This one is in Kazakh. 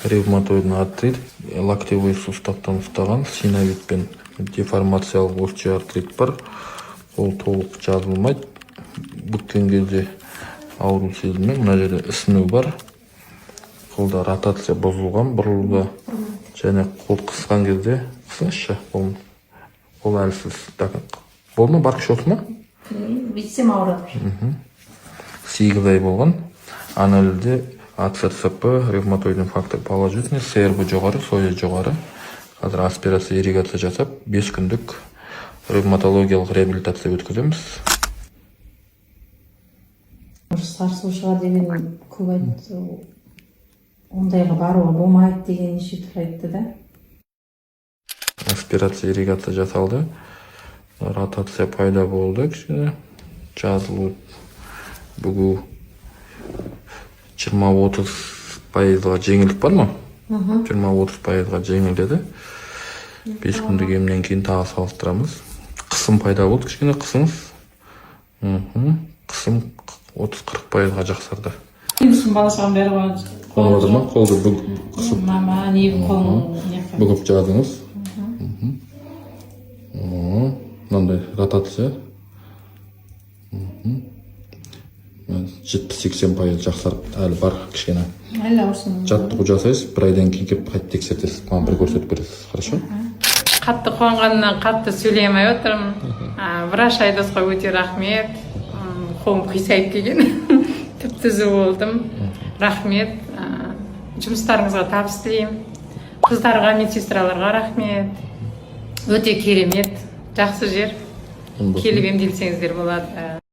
ревматоидный артрит, локтевой сустаптан ұстаған, синовит пен деформациялық остеоартрит бар. Ол толық жазылмайды. Бүккен кезде ауру сезілмей, мына жерде ісіну бар. Қолда ротация бұзылған, бұрылуда. Және қол қысқан кезде, қысыңызшы, қол әлсіз. Болды ма, бар күші ма? Бүйтсем ауырады. 8 ай болған. Анализде АЦРСП, ревматоидный фактор положительный, СРБ жоғары, соя жоғары. Қазір аспирация, ирригация жасап, 5 күндік ревматологиялық реабилитация өткіземіз. Сарысушыға деген көп айтты, ондайға баруға болмайды деген неше түрлі айтты да. Аспирация, ирригация жасалды. Ротация пайда болды, кішкене жазылу бүгу 20-30%-ға жеңілдік бар ма? 20-30%-ға жеңілдеді. 5 күндік емнен кейін тағы салыстырамыз. Қысым пайда болды, кішкене қысыңыз. Қысым 30-40%-ға жақсарды. Үйімсін баласыған бәрі бар. Қолы отыр ма? Қолды қысып. Мама, не қолың? Бүгіп жадыңыз. Мынандай ротация. 70-80% жақсарып, әлі бар кішкене. Әлі ауырсын. Жаттығу жасайсыз, бір айдан кейін келіп қайт тексертесіз, маған бір көрсетіп бересіз, хорошо? Қатты қуанғаннан қатты сөйлемей отырмын. Врач Айдосқа өте рахмет. Қолым қисайып келген. Тіп-түзу болдым. Рахмет. Жұмыстарыңызға табыс тілеймін. Қыздарға, медсестраларға рахмет. Өте керемет. Жақсы жер. Келіп емделсеңіздер болады.